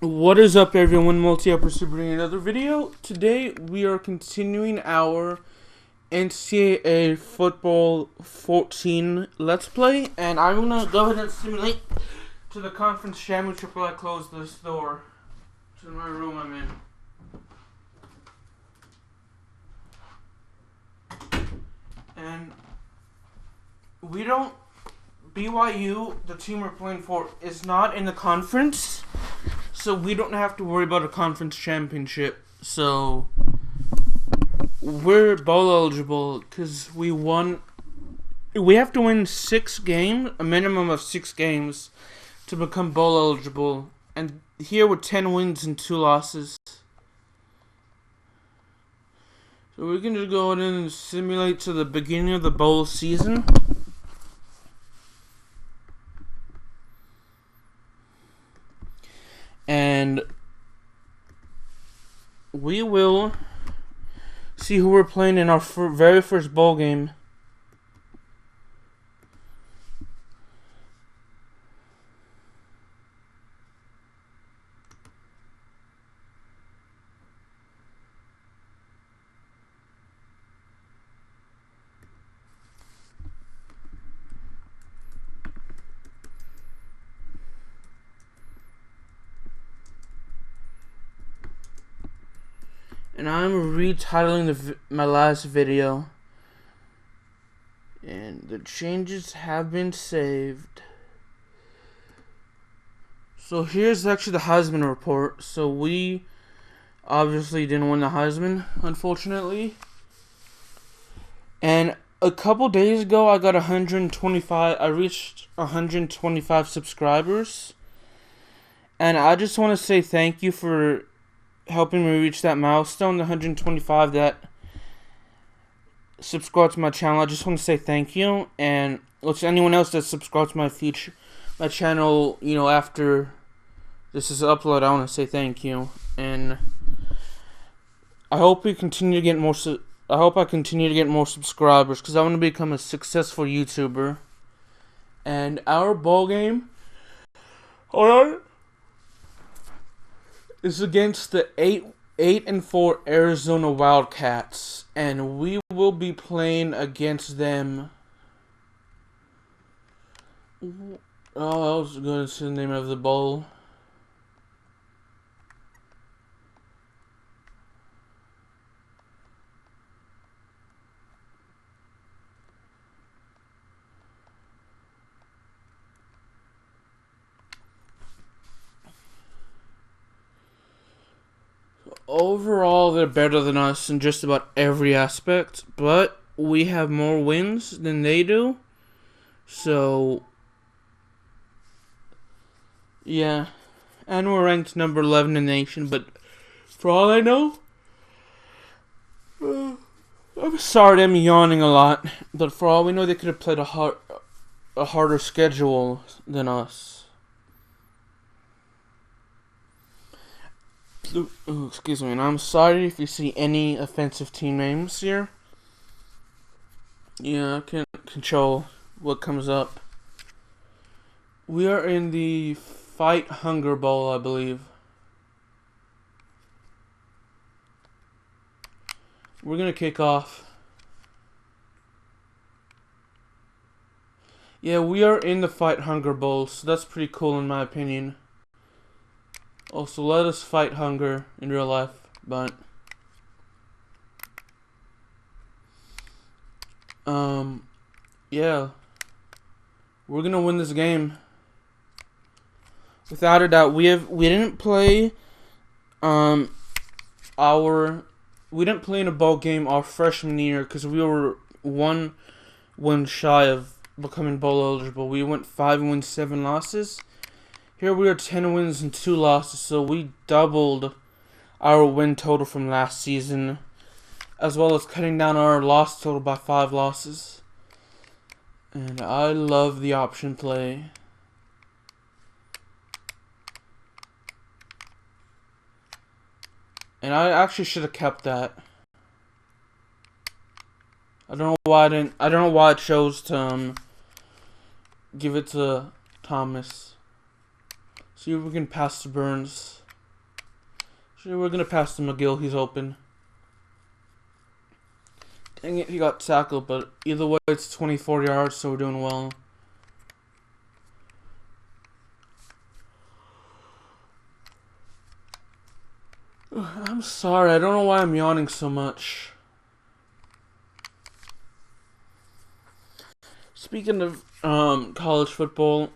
What is up, everyone? Multi-Upper Super bringing another video. Today we are continuing our NCAA Football 14 Let's Play, and I'm gonna go ahead and simulate to the conference championship while I close this door to my room I'm in. And we don't. BYU, the team we're playing for, is not in the conference. So we don't have to worry about a conference championship. So we're bowl eligible because we won. We have to win 6 games, a minimum of 6 games, to become bowl eligible. And here we're 10 wins and 2 losses. So we're going to go in and simulate to the beginning of the bowl season. And we will see who we're playing in our very first bowl game. And I'm retitling my last video. And the changes have been saved. So here's actually the Heisman report. So we obviously didn't win the Heisman, unfortunately. And a couple days ago I got 125. I reached 125 subscribers. And I just want to say thank you for helping me reach that milestone, the 125 that subscribe to my channel. I just want to say thank you, and to anyone else that subscribes to my channel, after this is uploaded, I want to say thank you, and I hope we continue to get more. I hope I continue to get more subscribers because I want to become a successful YouTuber. And our bowl game, hold on, is against the 8-4 Arizona Wildcats, and we will be playing against them. Oh, I was going to say the name of the bowl. Overall, they're better than us in just about every aspect, but we have more wins than they do. So, yeah. And we're ranked number 11 in the nation, but for all I know, I'm sorry I'm yawning a lot, but for all we know, they could have played a harder schedule than us. Oh, excuse me, and I'm sorry if you see any offensive team names here. Yeah, I can't control what comes up. We are in the Fight Hunger Bowl, I believe. We're gonna kick off. Yeah, we are in the Fight Hunger Bowl, so that's pretty cool in my opinion. Also, let us fight hunger in real life, but yeah, we're gonna win this game without a doubt. We didn't play we didn't play in a bowl game our freshman year because we were one win shy of becoming bowl eligible. We went 5 wins, 7 losses. Here we are 10 wins and 2 losses, so we doubled our win total from last season, as well as cutting down our loss total by 5 losses. And I love the option play. And I actually should have kept that. I don't know why I didn't. I don't know why I chose to give it to Thomas. See if we can pass to Burns. Actually, we're gonna pass to McGill. He's open. Dang it, he got tackled, but either way, it's 24 yards, so we're doing well. I'm sorry, I don't know why I'm yawning so much. Speaking of college football,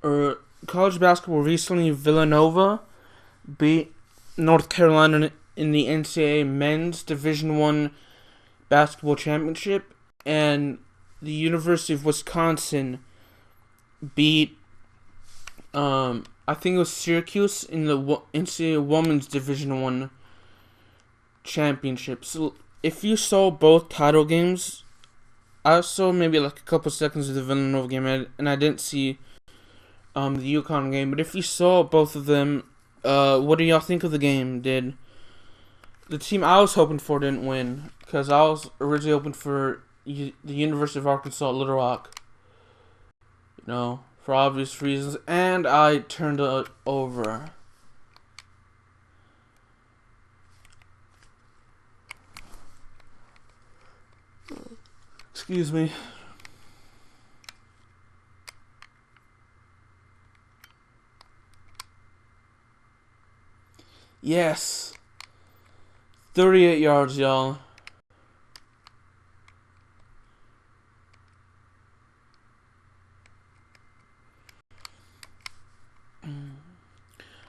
or college basketball, recently Villanova beat North Carolina in the NCAA Men's Division I Basketball Championship, and the University of Wisconsin beat I think it was Syracuse in the NCAA Women's Division I Championship. So if you saw both title games, I saw maybe like a couple seconds of the Villanova game, and I didn't see the UConn game. But if you saw both of them, what do y'all think of the game? Did the team I was hoping for didn't win? Because I was originally hoping for the University of Arkansas at Little Rock. You know, for obvious reasons. And I turned it over. Excuse me. Yes. 38 yards, y'all.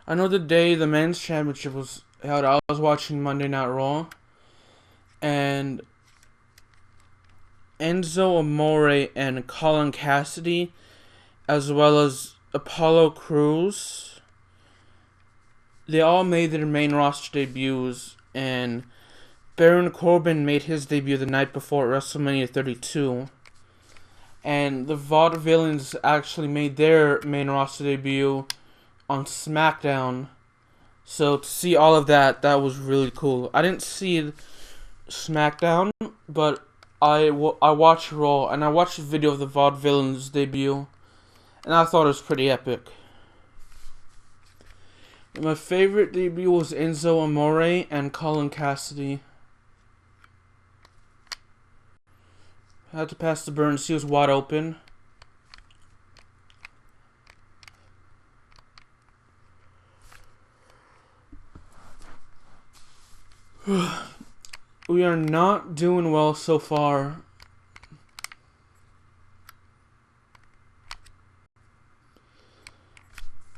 I know the day the men's championship was held, I was watching Monday Night Raw, and Enzo Amore and Colin Cassidy, as well as Apollo Crews, they all made their main roster debuts, and Baron Corbin made his debut the night before at WrestleMania 32. And the Vaudevillains actually made their main roster debut on SmackDown. So to see all of that, that was really cool. I didn't see SmackDown, but I watched Raw, and I watched a video of the Vaudevillains debut, and I thought it was pretty epic. My favorite debut was Enzo Amore and Colin Cassidy. I had to pass to Burns. He was wide open. We are not doing well so far.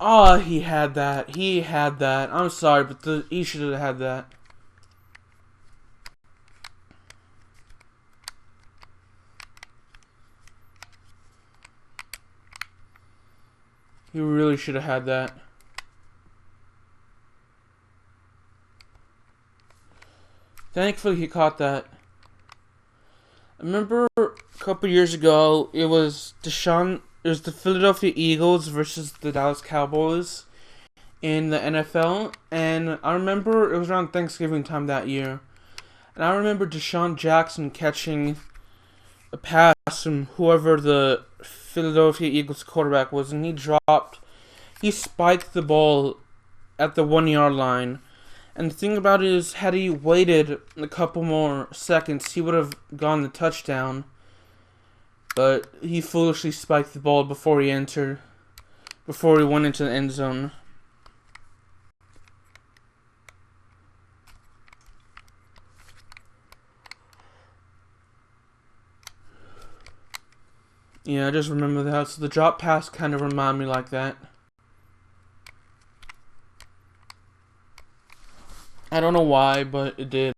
Oh, he had that. He had that. I'm sorry, but he should have had that. He really should have had that. Thankfully, he caught that. I remember a couple years ago, it was the Philadelphia Eagles versus the Dallas Cowboys in the NFL, and I remember it was around Thanksgiving time that year, and I remember Deshaun Jackson catching a pass from whoever the Philadelphia Eagles quarterback was, and he spiked the ball at the 1 yard line. And the thing about it is, had he waited a couple more seconds, he would have gone the touchdown. But he foolishly spiked the ball before he went into the end zone. Yeah, I just remember that. So the drop pass kind of reminded me like that. I don't know why, but it did.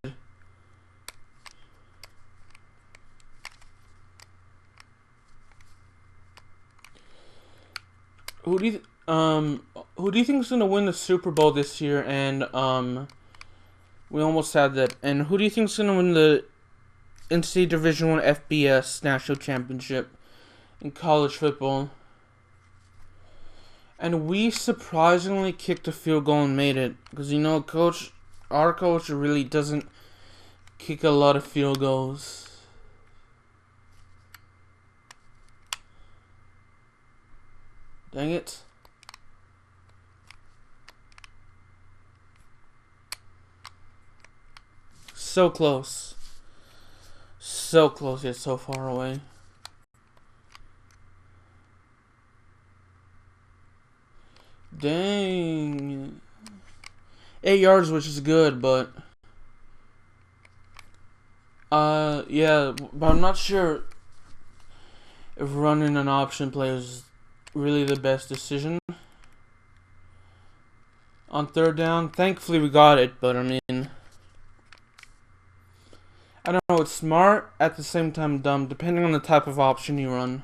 Who do you think is gonna win the Super Bowl this year? And we almost had that. And who do you think is gonna win the NCAA Division I FBS National Championship in college football? And we surprisingly kicked a field goal and made it, because our coach really doesn't kick a lot of field goals. Dang it. So close. So close yet so far away. Dang. 8 yards, which is good, but yeah, but I'm not sure if running an option play is really the best decision on third down. Thankfully we got it, but I mean, I don't know, it's smart at the same time dumb, depending on the type of option you run.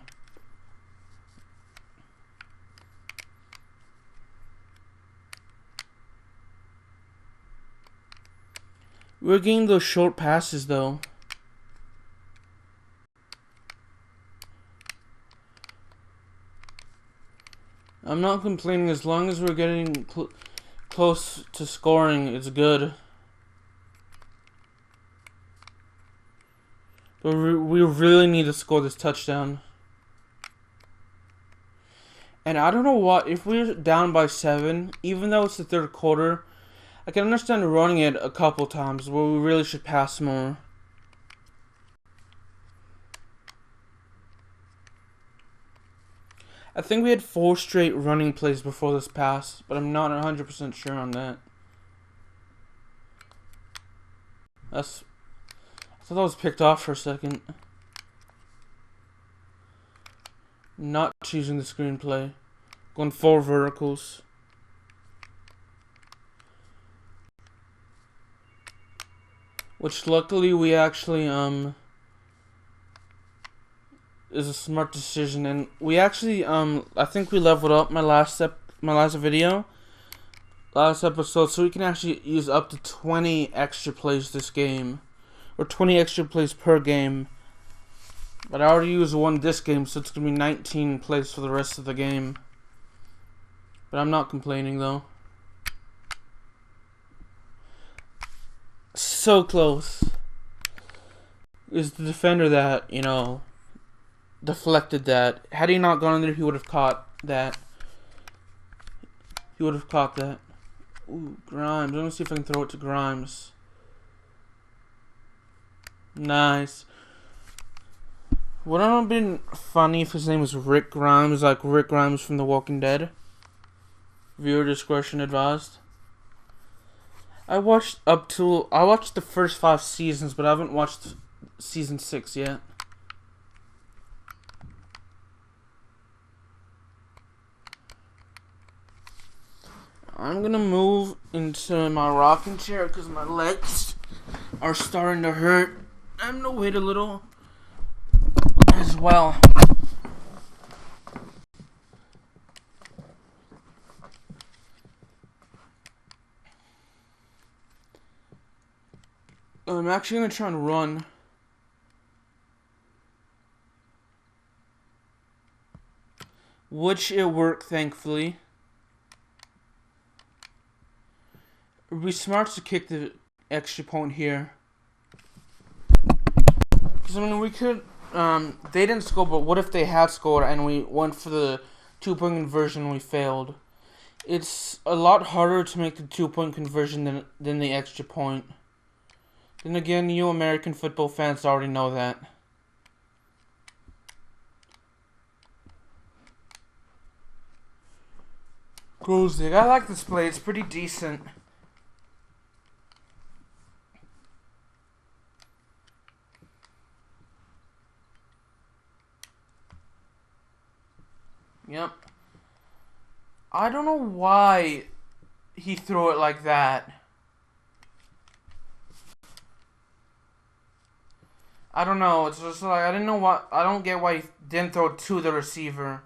We're getting those short passes though. I'm not complaining as long as we're getting close to scoring, it's good. But we really need to score this touchdown. And I don't know what, if we're down by 7, even though it's the third quarter, I can understand running it a couple times, but we really should pass more. I think we had 4 straight running plays before this pass, but I'm not 100% sure on that. I thought that was picked off for a second. Not choosing the screenplay. Going 4 verticals. Which luckily we actually is a smart decision, and we actually I think we leveled up my last episode, so we can actually use up to 20 extra plays this game, or 20 extra plays per game. But I already used 1 this game, so it's gonna be 19 plays for the rest of the game. But I'm not complaining though. So close. Is the defender that, you know, deflected that. Had he not gone in there, he would have caught that. He would have caught that. Ooh, Grimes. Let me see if I can throw it to Grimes. Nice. Would it have been funny if his name was Rick Grimes, like Rick Grimes from The Walking Dead? Viewer discretion advised. I watched the first 5 seasons, but I haven't watched season 6 yet. I'm gonna move into my rocking chair because my legs are starting to hurt. I'm gonna wait a little as well. I'm actually gonna try and run. Which it worked, thankfully. It would be smart to kick the extra point here. Because, I mean, we could... they didn't score, but what if they had scored and we went for the 2-point conversion and we failed? It's a lot harder to make the 2-point conversion than the extra point. Then again, you American football fans already know that. Grozig. I like this play. It's pretty decent. Yep. I don't know why he threw it like that. I don't know. It's just like, I don't get why he didn't throw it to the receiver.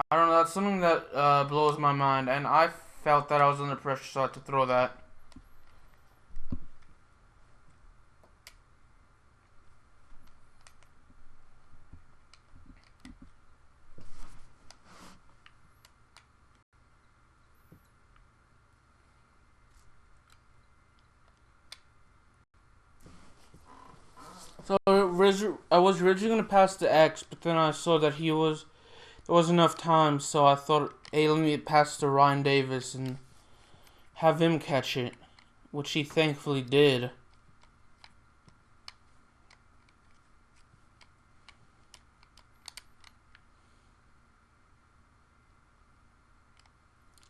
I don't know. That's something that blows my mind. And I felt that I was under pressure, so I had to throw that. So I was originally going to pass to X, but then I saw that there wasn't enough time, so I thought, hey, let me pass to Ryan Davis and have him catch it, which he thankfully did.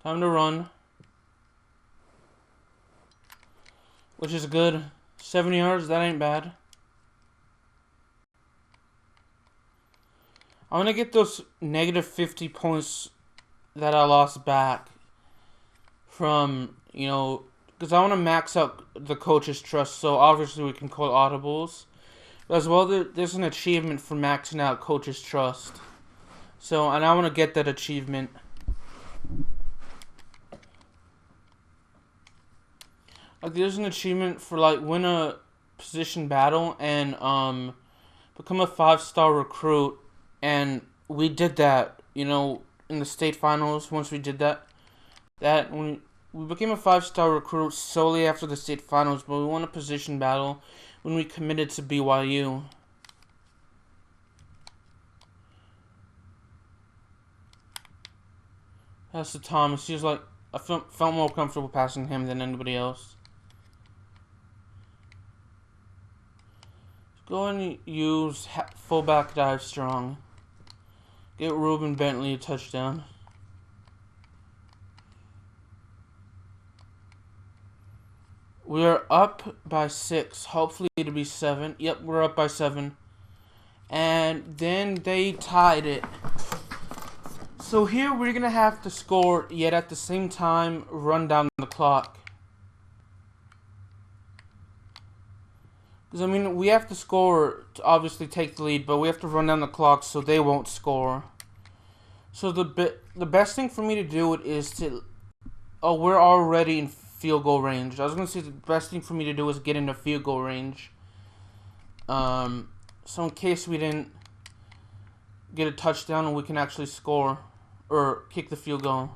Time to run. Which is good. 7 yards, that ain't bad. I'm going to get those negative 50 points that I lost back from, because I want to max out the coach's trust, so obviously we can call audibles. But as well, there's an achievement for maxing out coach's trust. So, and I want to get that achievement. Like, there's an achievement for, win a position battle and, become a 5-star recruit. And we did that, in the state finals. Once we did that, when we became a 5-star recruit solely after the state finals, but we won a position battle when we committed to BYU. That's to Thomas. He was like, I felt more comfortable passing him than anybody else. Go and use fullback dive strong. Get Ruben Bentley a touchdown. We are up by 6. Hopefully it'll be 7. Yep, we're up by 7. And then they tied it. So here we're going to have to score, yet at the same time run down the clock. Because, we have to score to obviously take the lead, but we have to run down the clock so they won't score. So the best thing for me to do is to... Oh, we're already in field goal range. I was going to say the best thing for me to do is get into field goal range. So in case we didn't get a touchdown and we can actually score or kick the field goal.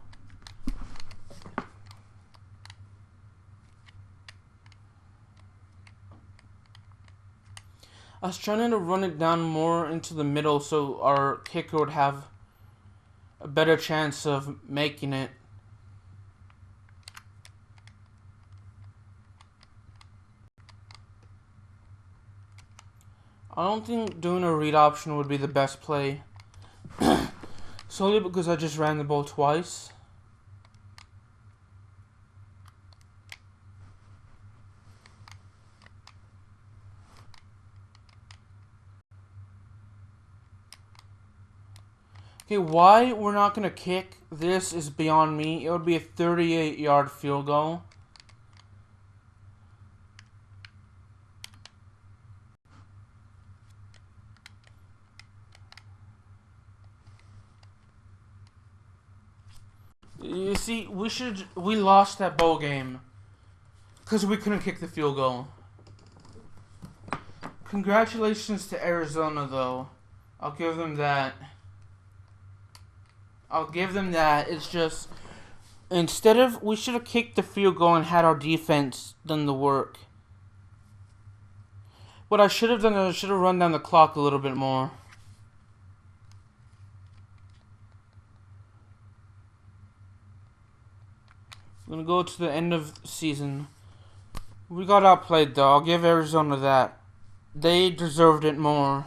I was trying to run it down more into the middle so our kicker would have a better chance of making it. I don't think doing a read option would be the best play. Solely because I just ran the ball twice. Okay, why we're not going to kick this is beyond me. It would be a 38-yard field goal. You see, we lost that bowl game because we couldn't kick the field goal. Congratulations to Arizona, though. I'll give them that. It's just, we should have kicked the field goal and had our defense done the work. What I should have done is I should have run down the clock a little bit more. I'm going to go to the end of the season. We got outplayed, though. I'll give Arizona that. They deserved it more.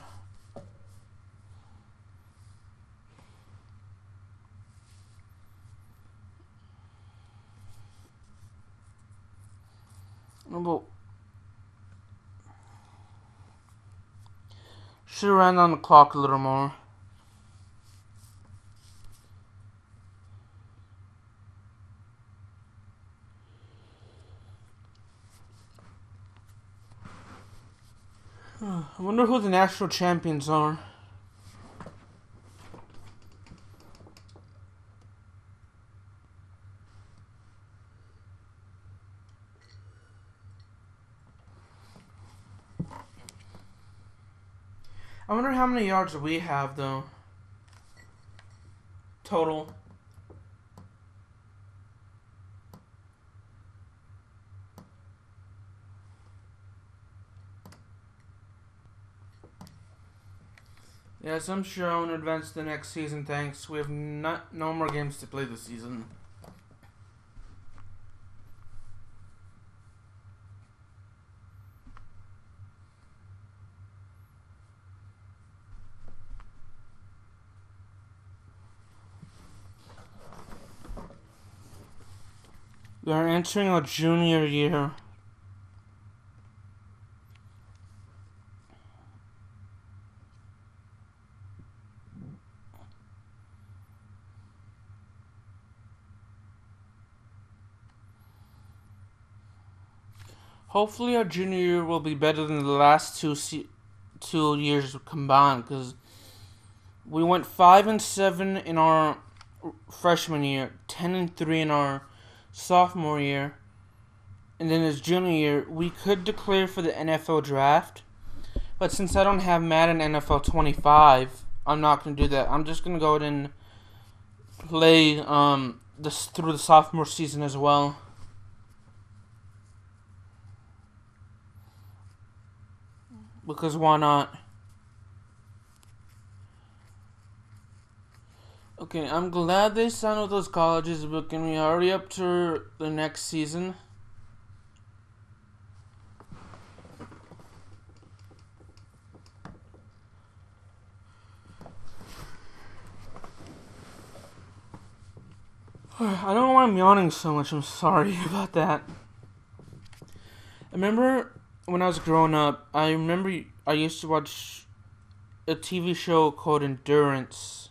Should have ran on the clock a little more. I wonder who the national champions are. I wonder how many yards we have, though. Total. Yes, I'm sure I want to advance to the next season, thanks. We have no more games to play this season. We are entering our junior year. Hopefully our junior year will be better than the last 2 years combined, because we went 5-7 in our freshman year, 10-3 in our sophomore year, and then his junior year we could declare for the NFL draft, but since I don't have Madden NFL 25, I'm not gonna do that. I'm just gonna go ahead and play this through the sophomore season as well. Because why not? Okay, I'm glad they signed with those colleges, but can we hurry up to the next season? I don't know why I'm yawning so much. I'm sorry about that. I remember when I was growing up, I used to watch a TV show called Endurance.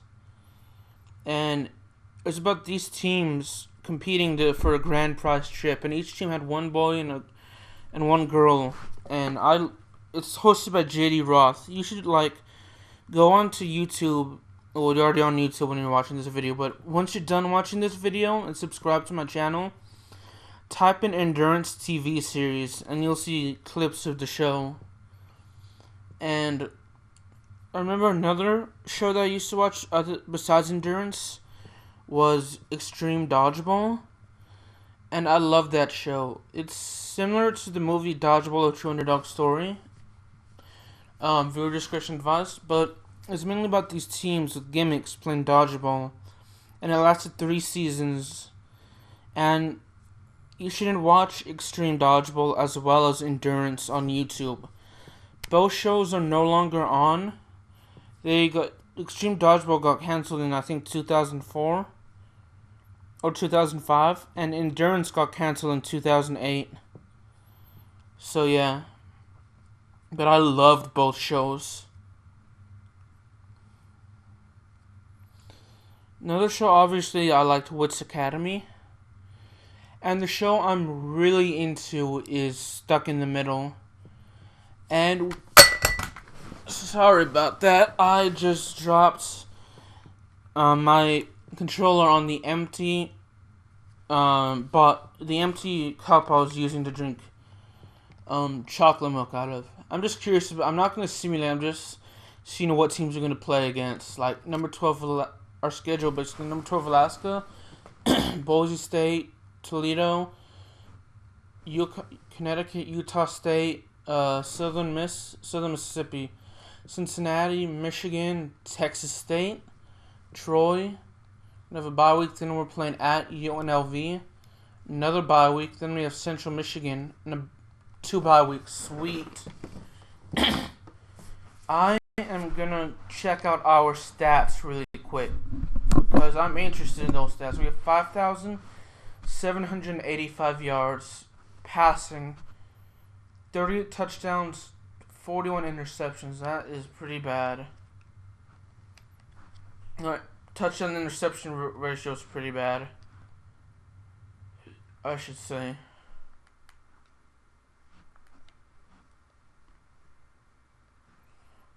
And it was about these teams competing for a grand prize trip. And each team had one boy and one girl. And it's hosted by JD Roth. You should, go onto YouTube. Well, you're already on YouTube when you're watching this video. But once you're done watching this video and subscribe to my channel, type in Endurance TV series, and you'll see clips of the show. And I remember another show that I used to watch besides Endurance was Extreme Dodgeball. And I love that show. It's similar to the movie Dodgeball: A True Underdog Story. Viewer discretion advised, but it's mainly about these teams with gimmicks playing dodgeball. And it lasted 3 seasons. And you should watch Extreme Dodgeball as well as Endurance on YouTube. Both shows are no longer on. Extreme Dodgeball got canceled in I think 2004 or 2005, and Endurance got canceled in 2008. So yeah, but I loved both shows. Another show, obviously, I liked Wits Academy. And the show I'm really into is Stuck in the Middle. And sorry about that. I just dropped my controller on the empty cup I was using to drink chocolate milk out of. I'm just curious. I'm not going to simulate. I'm just seeing what teams are going to play against. Like number 12, our schedule basically: number 12 Alaska, Boise State, Toledo, Connecticut, Utah State, Southern Mississippi, Cincinnati, Michigan, Texas State, Troy. We have a bye week. Then we're playing at UNLV. Another bye week. Then we have Central Michigan and 2 bye weeks. Sweet. I am gonna check out our stats really quick because I'm interested in those stats. We have 5,785 yards passing, 38 touchdowns, 41 interceptions. That is pretty bad. Alright, touchdown interception ratio is pretty bad, I should say.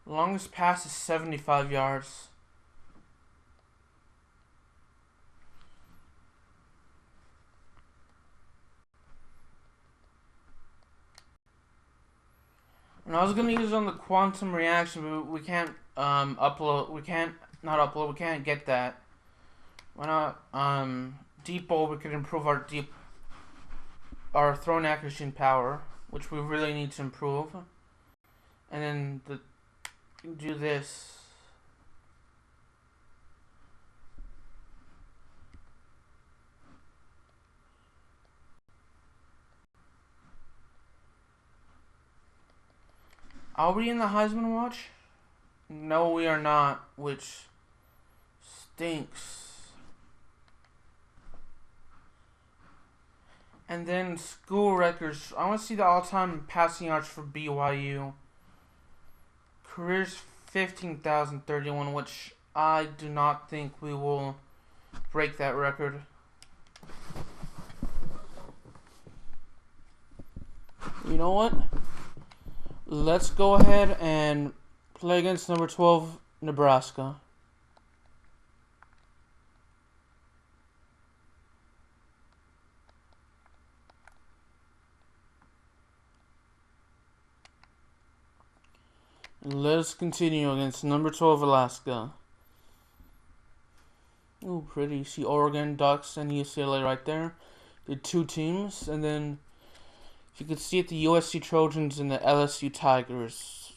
Longest pass is 75 yards. And I was gonna use it on the quantum reaction, but we can't upload. We can't not upload. We can't get that. Why not deep ball? We could improve our throwing accuracy and power, which we really need to improve. And then do this. Are we in the Heisman watch? No, we are not, which stinks. And then school records. I want to see the all-time passing yards for BYU. Careers 15,031, which I do not think we will break that record. You know what? Let's go ahead and play against number 12, Nebraska. Let's continue against number 12, Alaska. Ooh, pretty. You see Oregon, Ducks, and UCLA right there. The two teams. And then, if you could see it, the USC Trojans and the LSU Tigers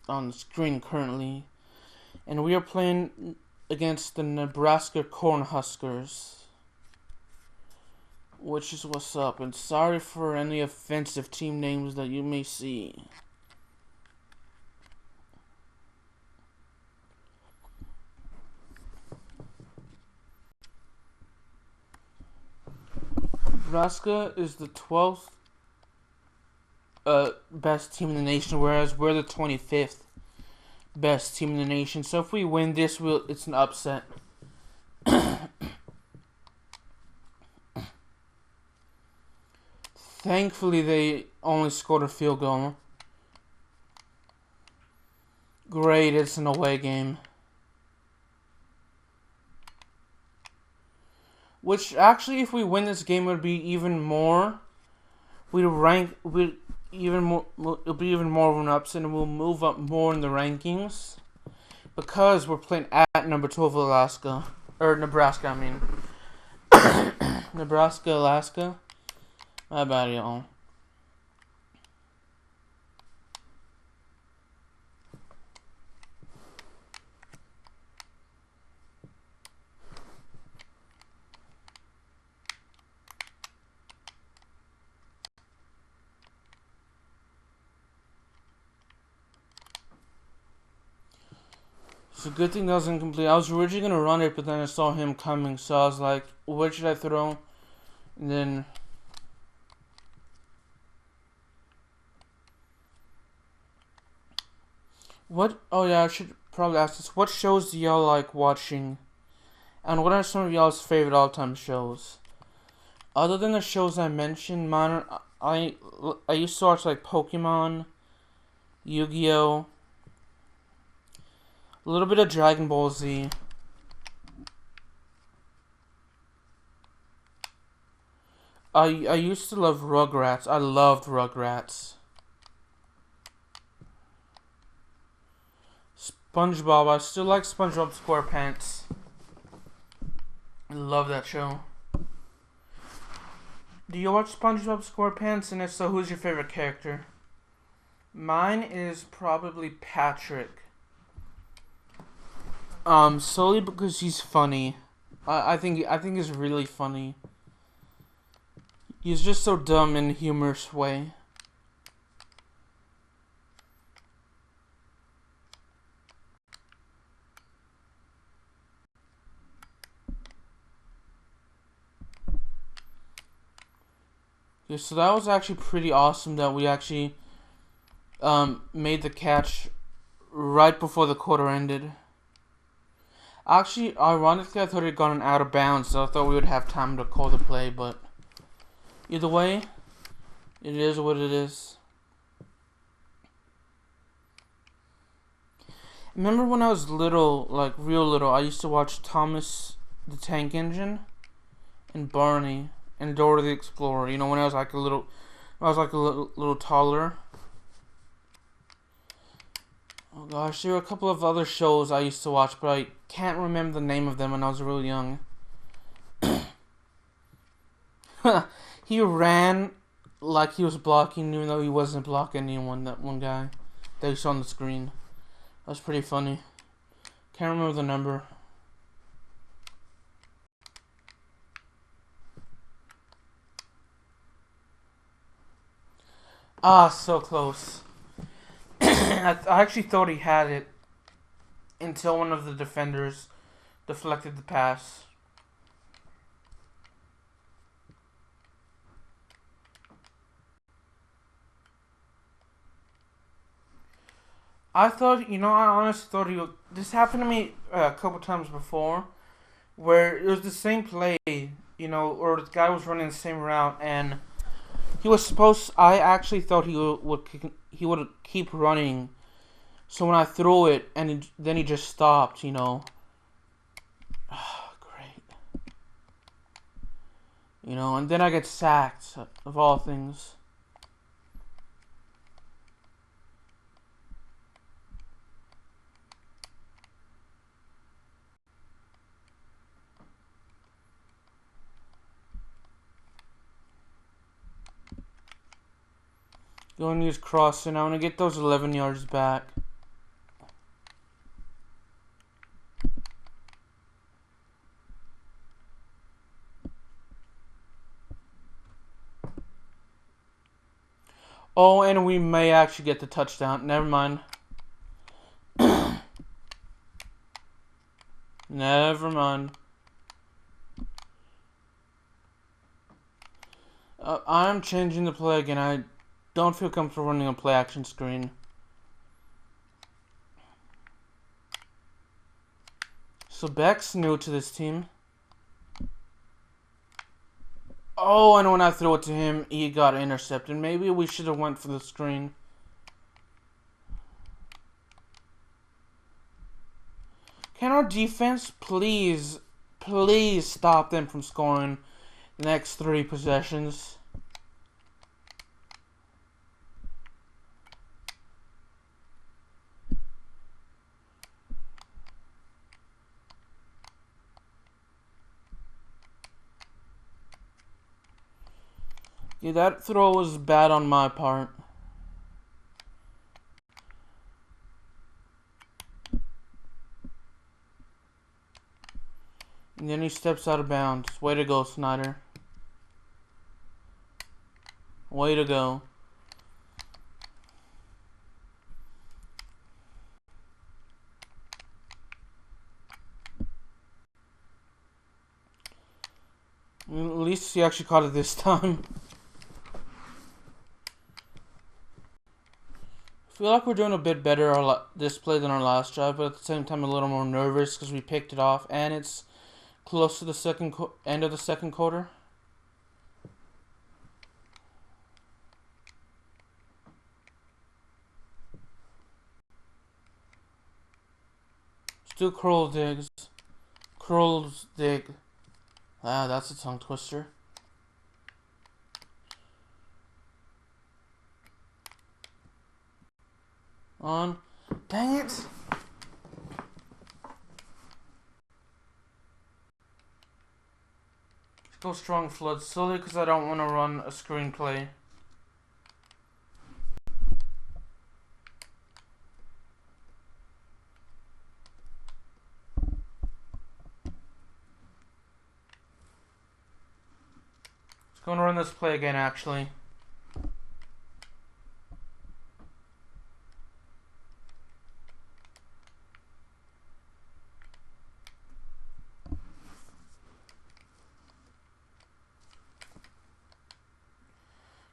on the screen currently. And we are playing against the Nebraska Cornhuskers, which is what's up. And sorry for any offensive team names that you may see. Nebraska is the 12th best team in the nation, whereas we're the 25th best team in the nation. So if we win this, it's an upset. Thankfully, they only scored a field goal. Great, it's an away game. Which actually, if we win this game, would be even more. It'll be even more of an upset, and we'll move up more in the rankings because we're playing at number 12, Nebraska. I mean, Nebraska, Alaska. My bad, y'all. It's a good thing that was incomplete. I was originally going to run it, but then I saw him coming, so I was like, what should I throw? And then... What? Oh yeah, I should probably ask this. What shows do y'all like watching? And what are some of y'all's favorite all-time shows? Other than the shows I mentioned, mine, I used to watch like Pokemon, Yu-Gi-Oh!, a little bit of Dragon Ball Z. I used to love Rugrats. I loved Rugrats. SpongeBob. I still like SpongeBob SquarePants. I love that show. Do you watch SpongeBob SquarePants? And if so, who's your favorite character? Mine is probably Patrick. Solely because he's funny. I think he's really funny. He's just so dumb in a humorous way. Yeah, so that was actually pretty awesome that we actually made the catch right before the quarter ended. Actually, ironically, I thought it had gone out of bounds, so I thought we would have time to call the play, but either way, it is what it is. Remember when I was little, like real little, I used to watch Thomas the Tank Engine and Barney and Dora the Explorer. You know, when I was like a little taller. Oh gosh, there were a couple of other shows I used to watch, but I can't remember the name of them when I was real young. He ran like he was blocking, even though he wasn't blocking anyone. That one guy that you saw on the screen. That was pretty funny. Can't remember the number. Ah, so close. I actually thought he had it until one of the defenders deflected the pass. I thought, I honestly thought this happened to me a couple times before, where it was the same play, or the guy was running the same route, and I actually thought he would keep running. So when I threw it, and then he just stopped, Great. And then I get sacked, of all things. Going to use crossing. I want to get those 11 yards back. Oh, and we may actually get the touchdown. Never mind. Never mind. I'm changing the play again. I don't feel comfortable running a play action screen. So Beck's new to this team. Oh, and when I threw it to him, he got intercepted. Maybe we should have went for the screen. Can our defense please stop them from scoring the next 3 possessions? Yeah, that throw was bad on my part. And then he steps out of bounds. Way to go, Snyder. Way to go. At least he actually caught it this time. I feel like we're doing a bit better this play than our last drive, but at the same time a little more nervous because we picked it off, and it's close to the end of the second quarter. Let's do Curl's dig. Ah, that's a tongue twister. On. Dang it! Let's go strong flood slowly because I don't want to run a screenplay. Let's go and run this play again, actually.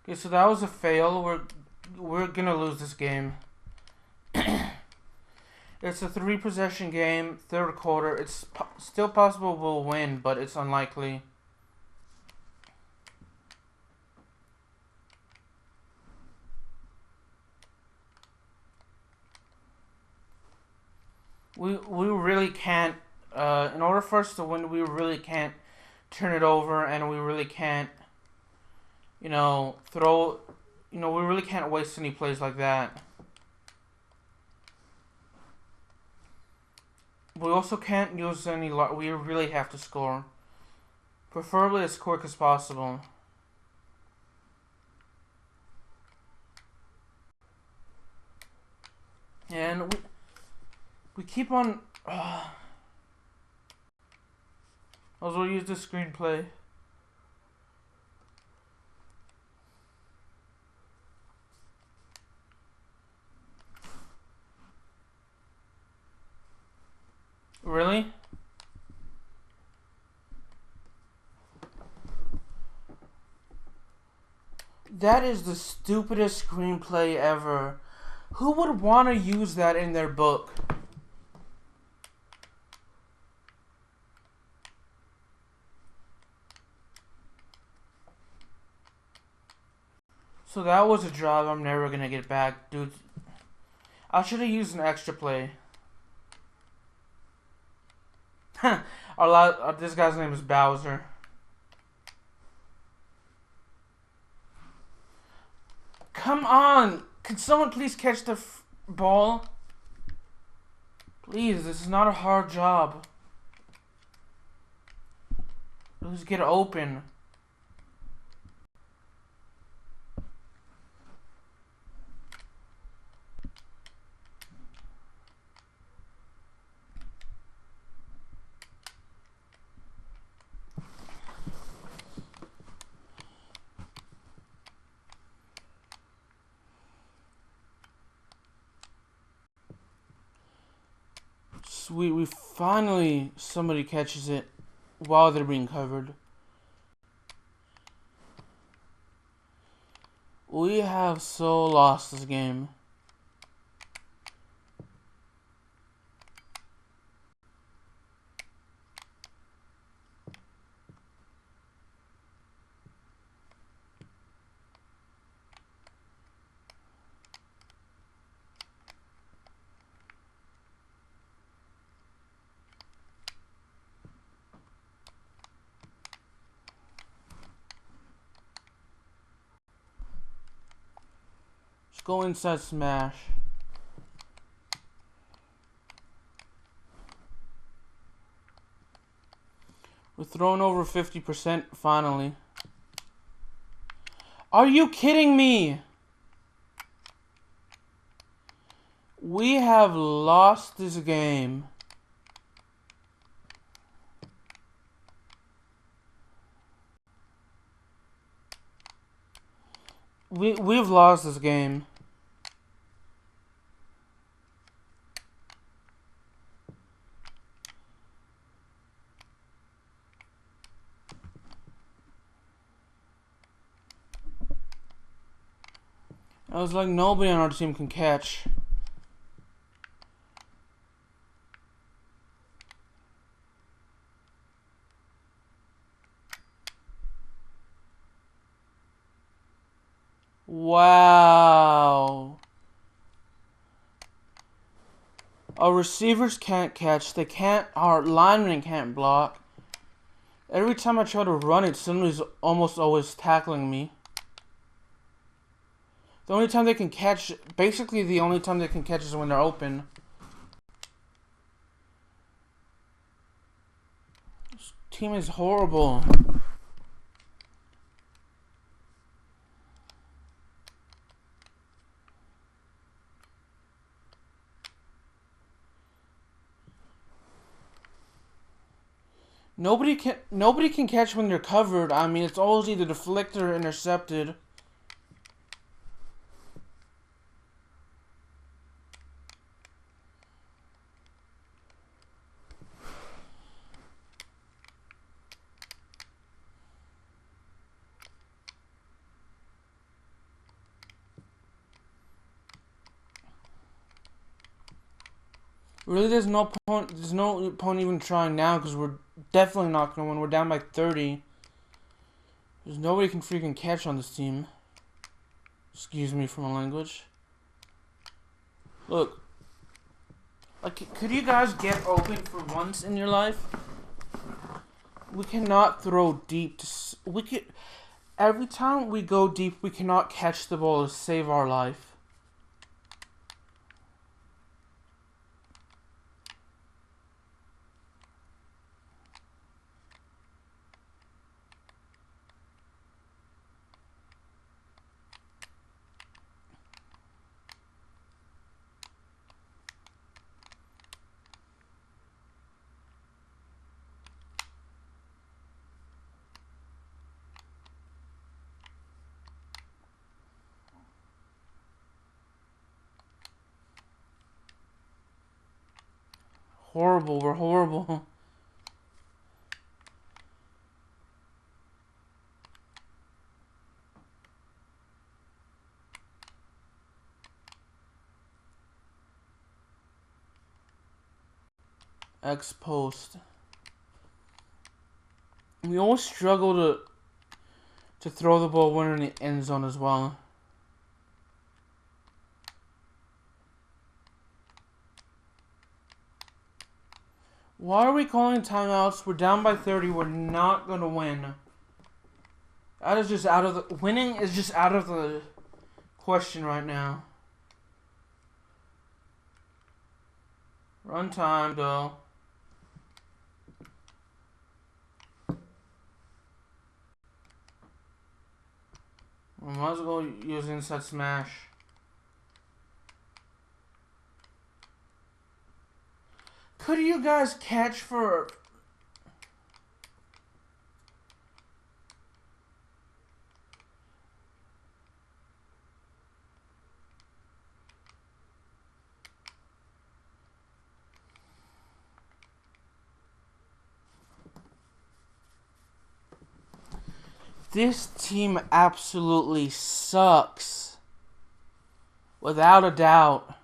Okay, so that was a fail. We're gonna lose this game. It's a 3 possession game, third quarter. It's still possible we'll win, but it's unlikely. We really can't. In order for us to win, we really can't turn it over, and we really can't. Throw. We really can't waste any plays like that. We also can't use any. We really have to score, preferably as quick as possible. And we keep on. Also use the screenplay. Really? That is the stupidest screenplay ever. Who would want to use that in their book? So that was a job I'm never going to get back, dude. I should have used an extra play. This guy's name is Bowser. Come on! Can someone please catch the ball? Please, this is not a hard job. Let's get open. Sweet, we finally, somebody catches it while they're being covered. We have so lost this game. Just go inside smash. We're throwing over 50% finally. Are you kidding me? We have lost this game. We've lost this game. I was like, nobody on our team can catch. Wow. Our receivers can't catch. They can't. Our linemen can't block. Every time I try to run it, somebody's almost always tackling me. The only time they can catch, basically the only time they can catch is when they're open. This team is horrible. Nobody can catch when they're covered. I mean, it's always either deflected or intercepted. Really, there's no point. There's no point even trying now because we're definitely not gonna win. We're down by 30. There's nobody can freaking catch on this team. Excuse me for my language. Look, like, could you guys get open for once in your life? We cannot throw deep. Every time we go deep, we cannot catch the ball to save our life. Horrible, we're horrible. X post. We always struggle to throw the ball winner in the end zone as well. Why are we calling timeouts? We're down by 30. We're not going to win. That is just out of the... Winning is just out of the question right now. Run time, though. We might as well use inside smash. Could you guys catch for... This team absolutely sucks. Without a doubt.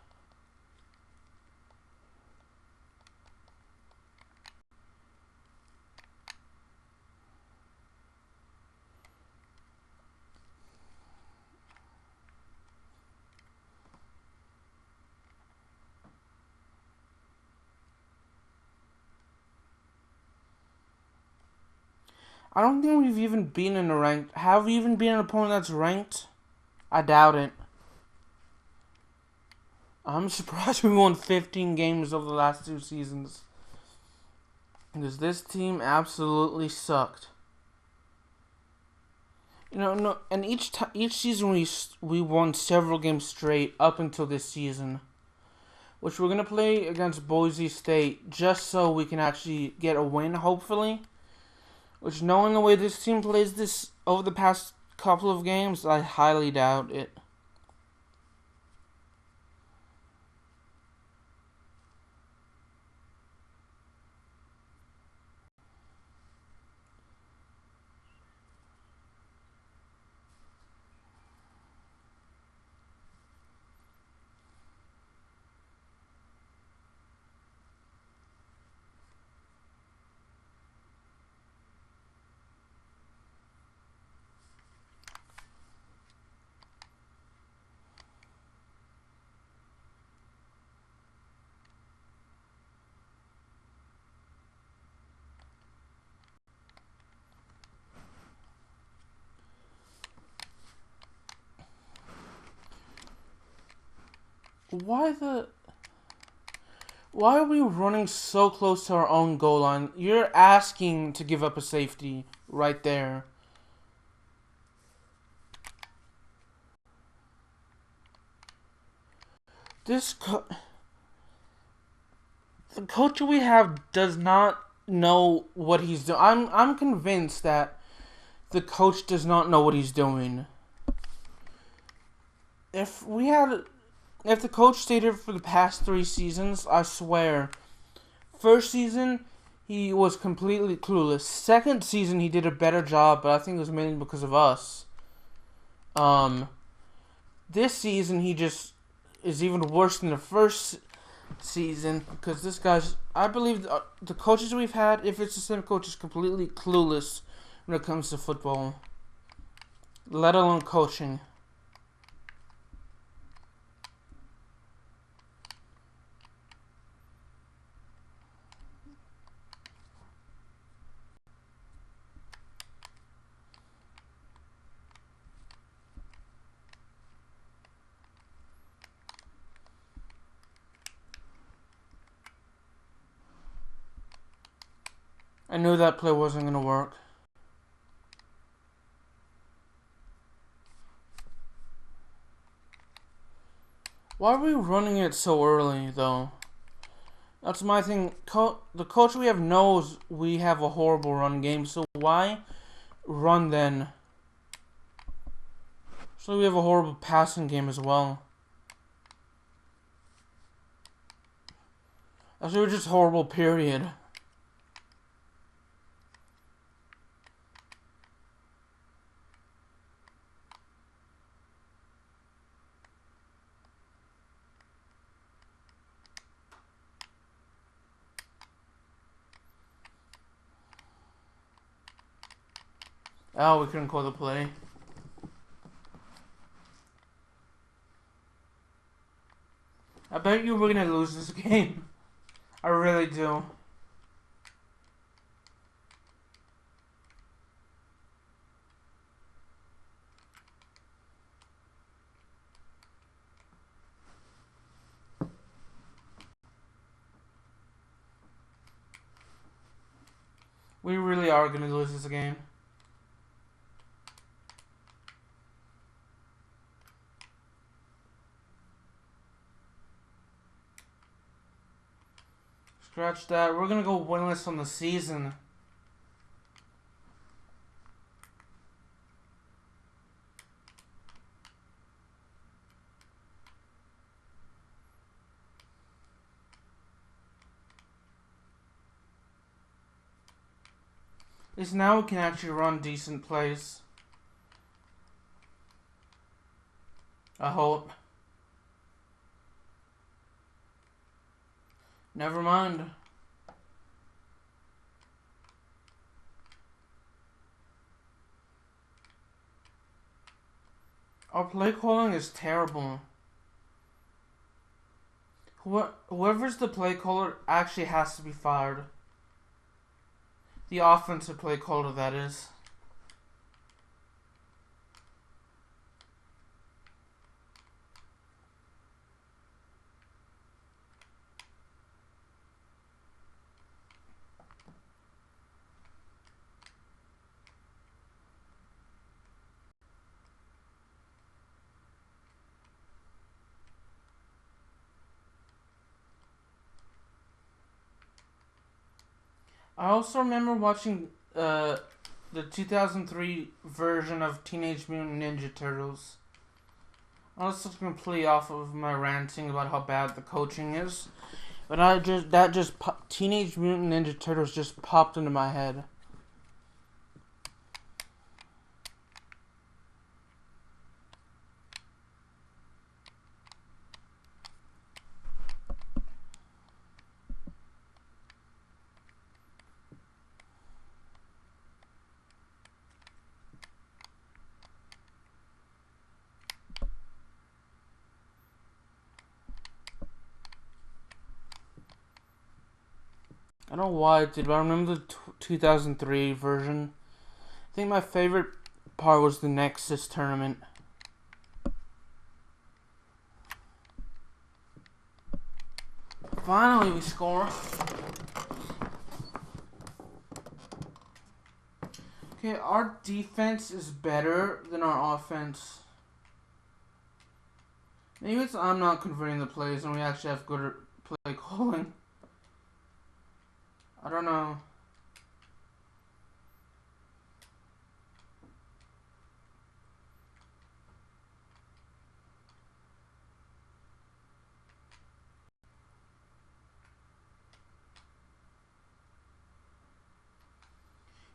I don't think we've even been in a ranked... Have we even been an opponent that's ranked? I doubt it. I'm surprised we won 15 games over the last 2 seasons. Because this team absolutely sucked. You know, no, and each season we won several games straight up until this season. Which we're going to play against Boise State just so we can actually get a win, hopefully. Which, knowing the way this team plays this over the past couple of games, I highly doubt it. Why are we running so close to our own goal line? You're asking to give up a safety right there. The coach we have does not know what he's doing. I'm convinced that the coach does not know what he's doing. If the coach stayed here for the past 3 seasons, I swear, first season, he was completely clueless. Second season, he did a better job, but I think it was mainly because of us. This season, he just is even worse than the first season, because this guy's, I believe, the coaches we've had, if it's the same coach, is completely clueless when it comes to football, let alone coaching. I knew that play wasn't going to work. Why are we running it so early, though? That's my thing. The coach we have knows we have a horrible run game, so why run then? So we have a horrible passing game as well. Actually, we're just horrible, period. Oh, we couldn't call the play. I bet you we're gonna lose this game. I really do. We really are gonna lose this game. Scratch that. We're gonna go winless on the season. At least now we can actually run decent plays. I hope. Never mind. Our play calling is terrible. Whoever's the play caller actually has to be fired. The offensive play caller, that is. I also remember watching the 2003 version of Teenage Mutant Ninja Turtles. I was just completely off of my ranting about how bad the coaching is, but Teenage Mutant Ninja Turtles just popped into my head. I don't know why it did, but I remember the 2003 version. I think my favorite part was the Nexus tournament. Finally, we score. Okay, our defense is better than our offense. Maybe it's I'm not converting the plays and we actually have good play calling. I don't know.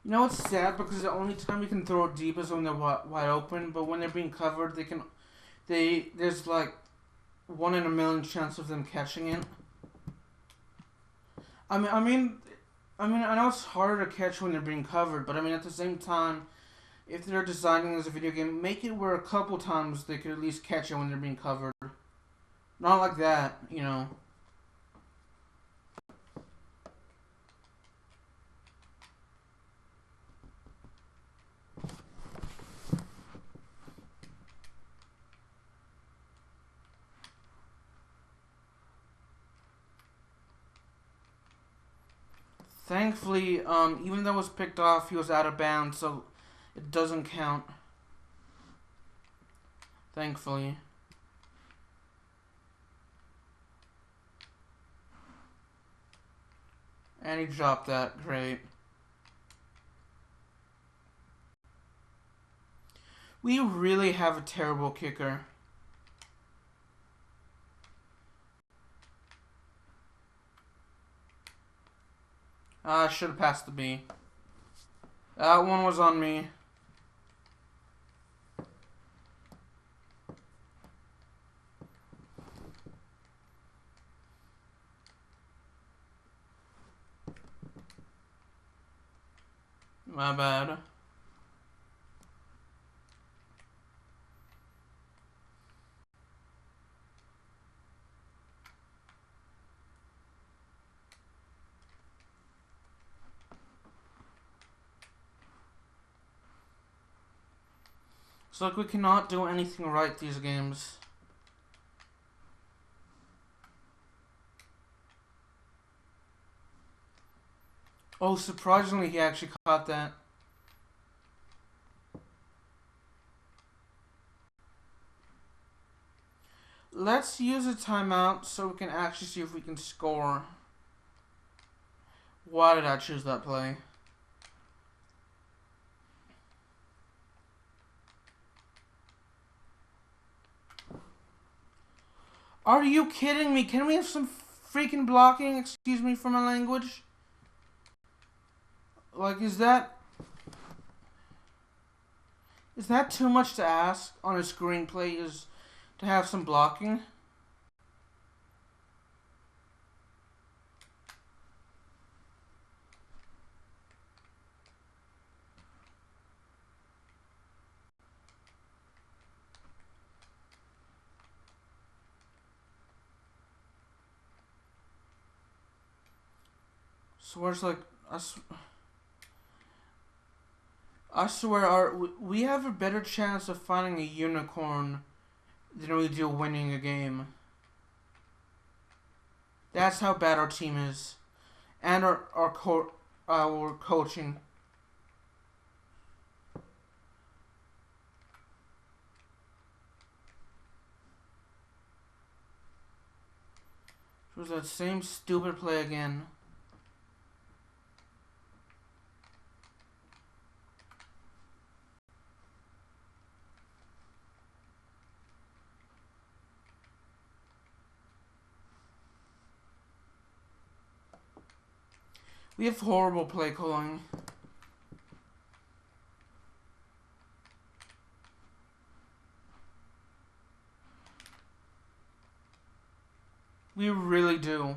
You know what's sad? Because the only time we can throw deep is when they're wide open, but when they're being covered, there's like 1 in a million chance of them catching it. I mean, I know it's harder to catch when they're being covered, but I mean, at the same time, if they're designing this as a video game, make it where a couple times they could at least catch it when they're being covered. Not like that, you know. Thankfully, even though it was picked off, he was out of bounds, so it doesn't count. Thankfully. And he dropped that. Great. We really have a terrible kicker. I should have passed the B. That one was on me. My bad. It's like we cannot do anything right these games. Oh, surprisingly, he actually caught that. Let's use a timeout so we can actually see if we can score. Why did I choose that play? Are you kidding me? Can we have some freaking blocking? Excuse me for my language. Like, is that too much to ask on a screenplay? Is to have some blocking? So it's like I swear, we have a better chance of finding a unicorn than we do winning a game. That's how bad our team is, and our coaching. It was that same stupid play again. We have horrible play calling. We really do.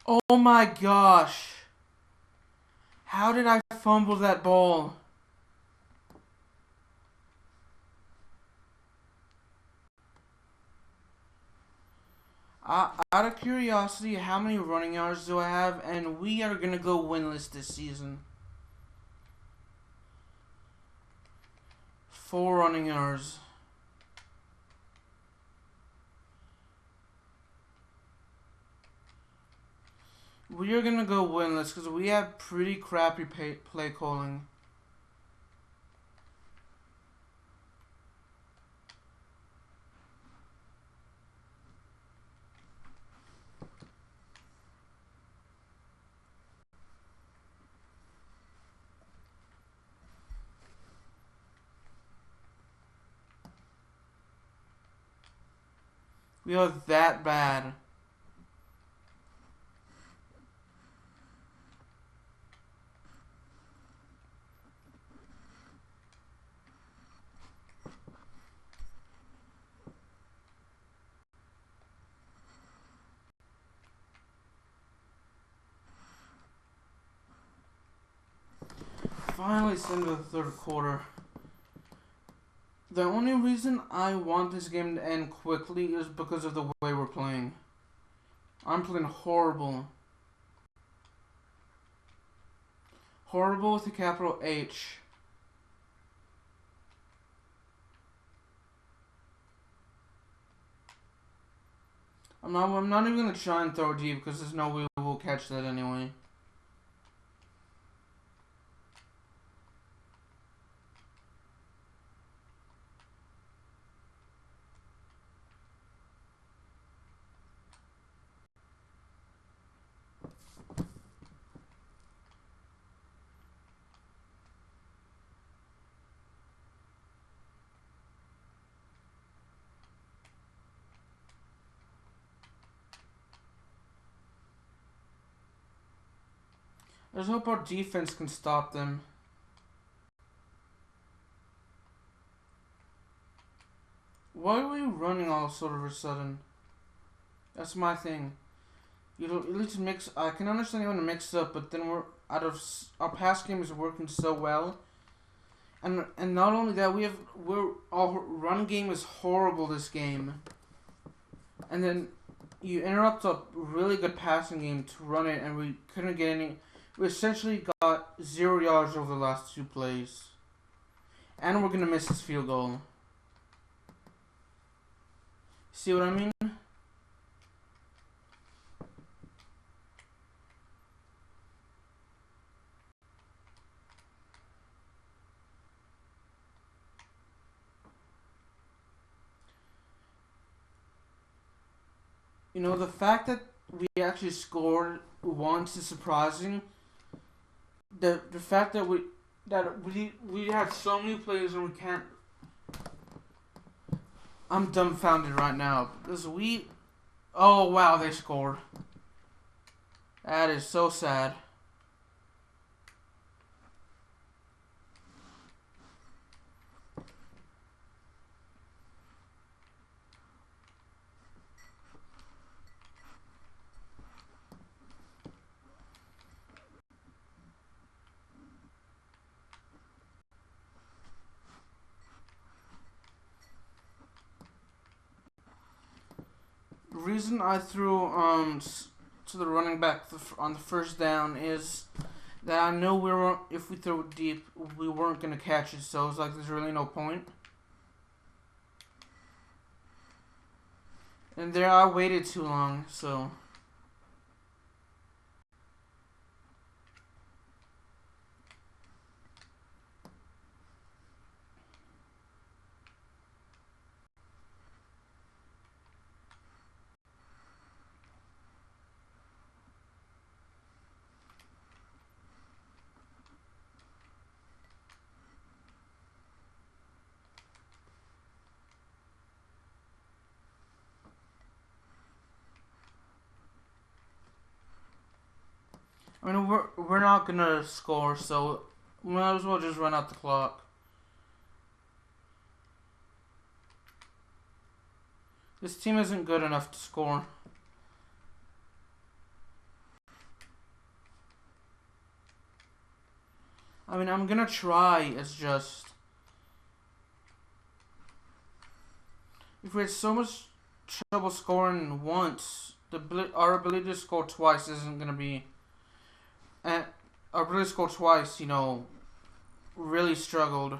Oh my gosh. How did I fumble that ball? Out of curiosity, how many running yards do I have? And we are going to go winless this season. 4 running yards. We are going to go winless because we have pretty crappy play calling. We are that bad. Finally, it's into the third quarter. The only reason I want this game to end quickly is because of the way we're playing. I'm playing horrible. Horrible with a capital H. I'm not even going to try and throw deep because there's no way we'll catch that anyway. I just hope our defense can stop them. Why are we running all sort of a sudden? That's my thing. You know, at least mix. I can understand you want to mix up, but then our pass game is working so well, and not only that, our run game is horrible this game, and then you interrupt a really good passing game to run it, and we couldn't get any. We essentially got 0 yards over the last 2 plays, and we're gonna miss this field goal. See what I mean? You know, the fact that we actually scored once is surprising. The fact that we had so many players and we can't. I'm dumbfounded right now because we. Oh wow, they scored. That is so sad. The reason I threw to the running back on the first down is that I know if we throw it deep, we weren't gonna catch it. So it's like there's really no point. And there I waited too long, so. I mean, we're not gonna score, so we might as well just run out the clock. This team isn't good enough to score. I mean, I'm gonna try. It's just if we had so much trouble scoring once, our ability to score twice isn't gonna be. And our ability to score twice, really struggled.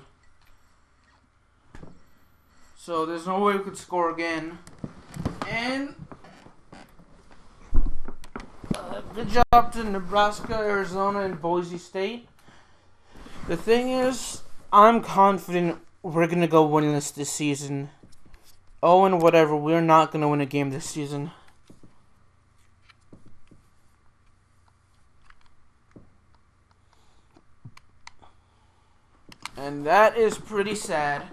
So there's no way we could score again. And good job to Nebraska, Arizona, and Boise State. The thing is, I'm confident we're gonna go winless this season. Oh, and whatever, we're not gonna win a game this season. And that is pretty sad.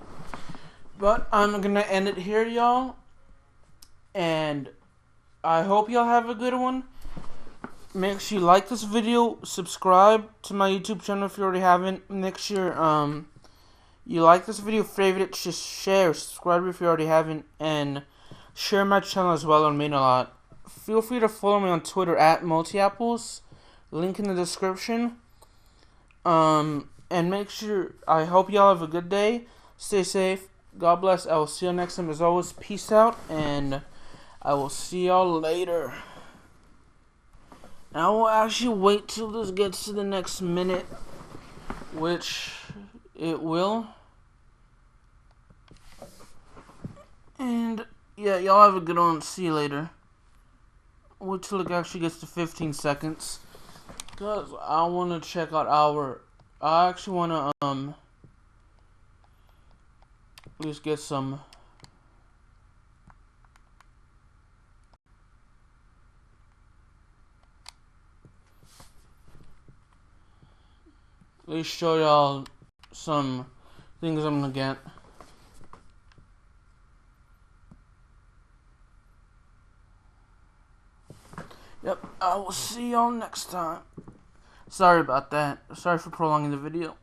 But I'm gonna end it here, y'all. And I hope y'all have a good one. Make sure you like this video, subscribe to my YouTube channel if you already haven't. Make sure you like this video, favorite it, just share, subscribe if you already haven't, and share my channel as well. It would mean a lot. Feel free to follow me on Twitter at multiapples. Link in the description. And make sure, I hope y'all have a good day. Stay safe. God bless. I will see you next time. As always, peace out, and I will see y'all later. And I will actually wait till this gets to the next minute, which it will. And yeah, y'all have a good one. See you later. Wait till it actually gets to 15 seconds. Because I want to check out I actually want to, just get some. Let me show y'all some things I'm gonna get. Yep, I will see y'all next time. Sorry about that. Sorry for prolonging the video.